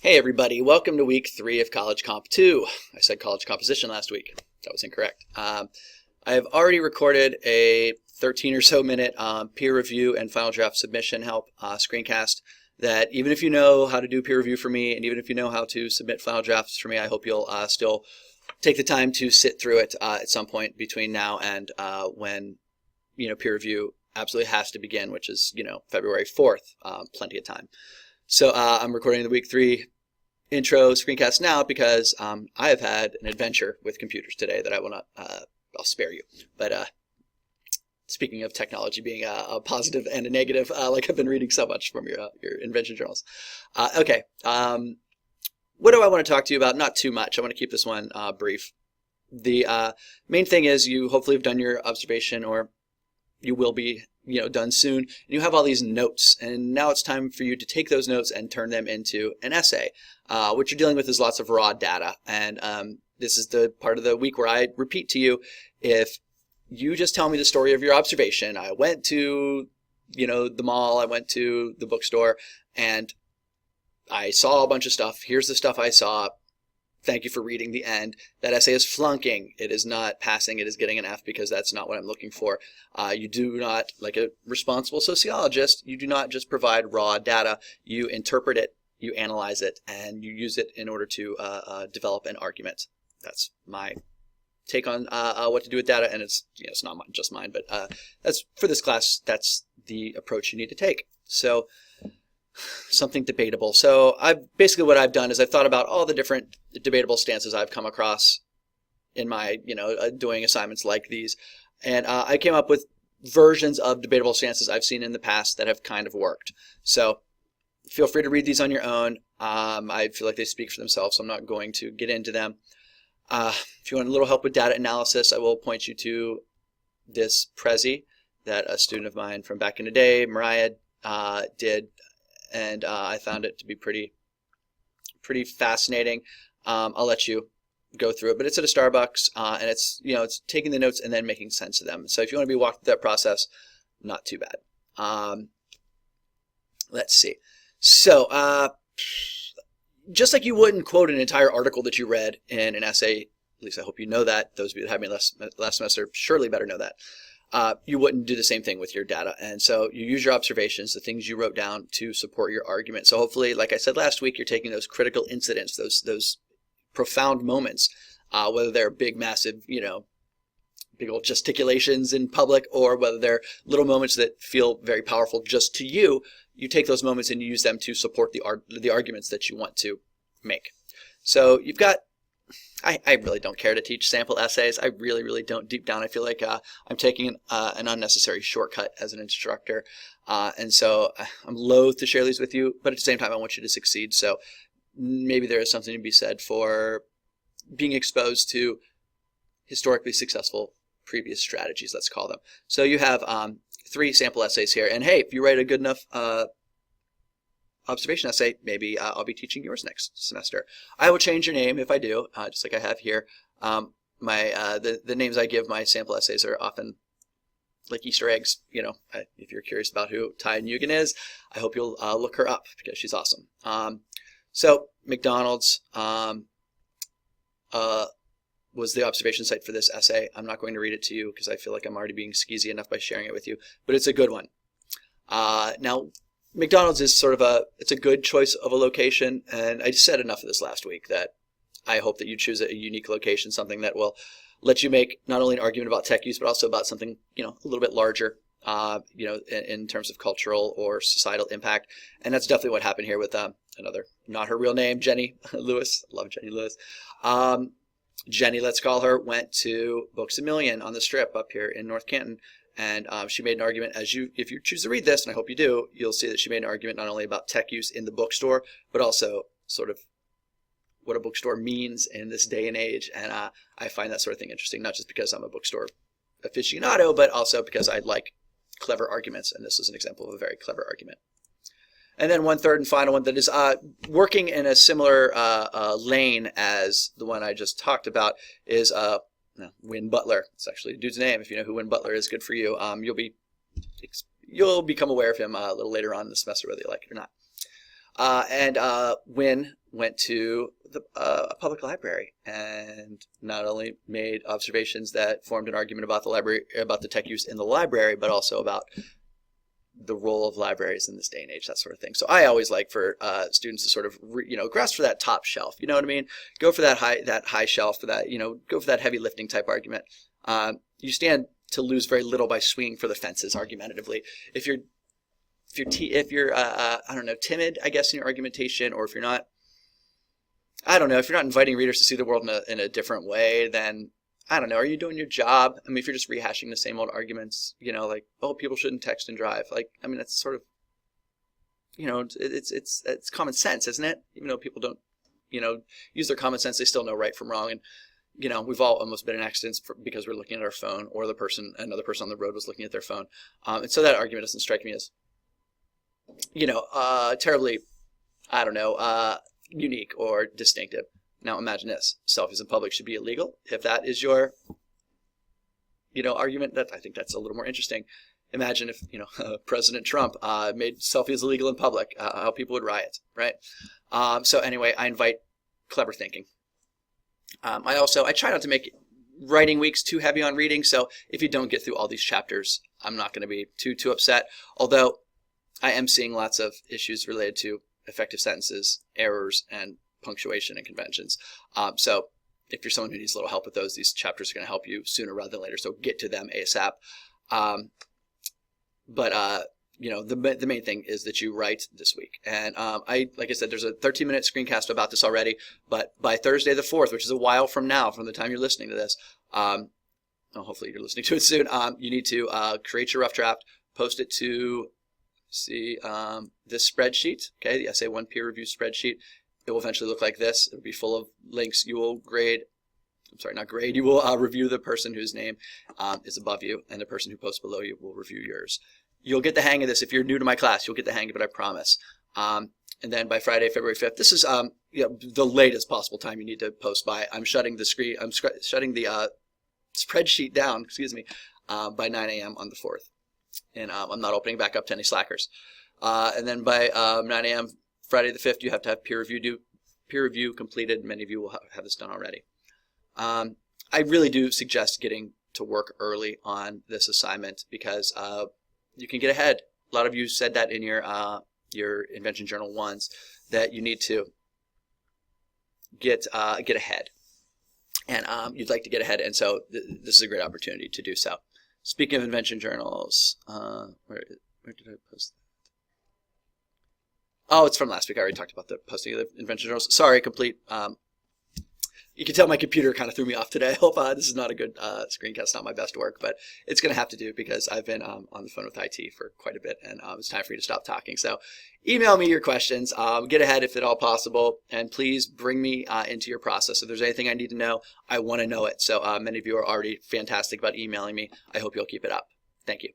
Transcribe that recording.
Hey everybody, welcome to week 3 of College Comp 2. I said college composition last week. That was incorrect. I have already recorded a 13 or so minute peer review and final draft submission help screencast that even if you know how to do peer review for me and even if you know how to submit final drafts for me, I hope you'll still take the time to sit through it at some point between now and when peer review absolutely has to begin, which is February 4th. Plenty of time. So I'm recording the week 3 intro screencast now because I have had an adventure with computers today that I will not, I'll spare you. But speaking of technology being a positive and a negative, like I've been reading so much from your invention journals. Okay, what do I want to talk to you about? Not too much. I want to keep this one brief. The main thing is you hopefully have done your observation, or you will be done soon, and you have all these notes, and now it's time for you to take those notes and turn them into an essay. What you're dealing with is lots of raw data, and this is the part of the week where I repeat to you, if you just tell me the story of your observation, I went to the mall, I went to the bookstore, and I saw a bunch of stuff, here's the stuff I saw, thank you for reading the end. That essay is flunking. It is not passing. It is getting an F because that's not what I'm looking for. You do not, like a responsible sociologist, you do not just provide raw data. You interpret it, you analyze it, and you use it in order to develop an argument. That's my take on what to do with data, and it's not just mine, but that's for this class. That's the approach you need to take. So something debatable. So basically what I've done is I've thought about all the different debatable stances I've come across in my doing assignments like these, and I came up with versions of debatable stances I've seen in the past that have kind of worked. So feel free to read these on your own. I feel like they speak for themselves, so I'm not going to get into them. If you want a little help with data analysis, I will point you to this Prezi that a student of mine from back in the day, Mariah, did. And I found it to be pretty fascinating. I'll let you go through it, but it's at a Starbucks, and it's it's taking the notes and then making sense of them. So if you want to be walked through that process, not too bad. Let's see. So just like you wouldn't quote an entire article that you read in an essay, at least I hope you know that. Those of you that had me last semester surely better know that. You wouldn't do the same thing with your data. And so you use your observations, the things you wrote down, to support your argument. So hopefully, like I said last week, you're taking those critical incidents, those profound moments, whether they're big, massive, big old gesticulations in public, or whether they're little moments that feel very powerful just to you. You take those moments and you use them to support the arguments that you want to make. So you've got, I really don't care to teach sample essays. I really, really don't. Deep down, I feel like I'm taking an unnecessary shortcut as an instructor. And so I'm loath to share these with you, but at the same time, I want you to succeed. So maybe there is something to be said for being exposed to historically successful previous strategies, let's call them. So you have 3 sample essays here. And hey, if you write a good enough observation essay, maybe I'll be teaching yours next semester. I will change your name if I do, just like I have here. The names I give my sample essays are often like Easter eggs. If you're curious about who Ty Nguyen is, I hope you'll look her up because she's awesome. So McDonald's was the observation site for this essay. I'm not going to read it to you because I feel like I'm already being skeezy enough by sharing it with you, but it's a good one. Now, McDonald's is it's a good choice of a location, and I said enough of this last week that I hope that you choose a unique location, something that will let you make not only an argument about tech use, but also about something, a little bit larger, in terms of cultural or societal impact. And that's definitely what happened here with another, not her real name, Jenny Lewis. I love Jenny Lewis. Jenny, let's call her, went to Books A Million on the Strip up here in North Canton. And she made an argument, if you choose to read this, and I hope you do, you'll see that she made an argument not only about tech use in the bookstore, but also sort of what a bookstore means in this day and age. And I find that sort of thing interesting, not just because I'm a bookstore aficionado, but also because I like clever arguments. And this is an example of a very clever argument. And then one third and final one that is working in a similar lane as the one I just talked about is Win Butler. It's actually a dude's name. If you know who Win Butler is, good for you. You'll become aware of him a little later on in the semester, whether you like it or not. Win went to a public library and not only made observations that formed an argument about the library, about the tech use in the library, but also about the role of libraries in this day and age, that sort of thing. So I always like for students to sort of grasp for that top shelf. You know what I mean? Go for that high shelf, for that go for that heavy lifting type argument. You stand to lose very little by swinging for the fences argumentatively. If you're I don't know, timid, I guess, in your argumentation, or if you're not, I don't know, if you're not inviting readers to see the world in a different way, then I don't know, are you doing your job? I mean, if you're just rehashing the same old arguments, like, oh, people shouldn't text and drive. Like, I mean, that's sort of, it's common sense, isn't it? Even though people don't, use their common sense, they still know right from wrong. And, we've all almost been in accidents because we're looking at our phone, or another person on the road was looking at their phone. And so that argument doesn't strike me as, terribly, I don't know, unique or distinctive. Now imagine this: selfies in public should be illegal. If that is your, argument, I think that's a little more interesting. Imagine if, President Trump made selfies illegal in public, how people would riot, right? So anyway, I invite clever thinking. I try not to make writing weeks too heavy on reading. So if you don't get through all these chapters, I'm not going to be too upset. Although I am seeing lots of issues related to effective sentences, errors, and punctuation and conventions. So if you're someone who needs a little help with those, these chapters are going to help you sooner rather than later. So get to them ASAP. The main thing is that you write this week. And like I said, there's a 13-minute screencast about this already. But by Thursday the 4th, which is a while from now, from the time you're listening to this, hopefully you're listening to it soon, you need to create your rough draft, post it to this spreadsheet, okay, the Essay 1 peer review spreadsheet. It will eventually look like this. It will be full of links. You will you will review the person whose name is above you, and the person who posts below you will review yours. You'll get the hang of this. If you're new to my class, you'll get the hang of it, I promise. And then by Friday, February 5th, this is the latest possible time you need to post by. I'm shutting the spreadsheet down, by 9 a.m. on the 4th. And I'm not opening back up to any slackers. And then by 9 a.m. Friday the 5th, you have to have peer review completed. Many of you will have this done already. I really do suggest getting to work early on this assignment because you can get ahead. A lot of you said that in your Invention Journal 1s, that you need to get ahead. And you'd like to get ahead, and so this is a great opportunity to do so. Speaking of Invention Journals, where did I post that? Oh, it's from last week. I already talked about the posting of the Invention Journals. Sorry, complete. You can tell my computer kind of threw me off today. I hope this is not a good screencast, not my best work, but it's going to have to do because I've been on the phone with IT for quite a bit, and it's time for you to stop talking. So email me your questions. Get ahead if at all possible, and please bring me into your process. If there's anything I need to know, I want to know it. So many of you are already fantastic about emailing me. I hope you'll keep it up. Thank you.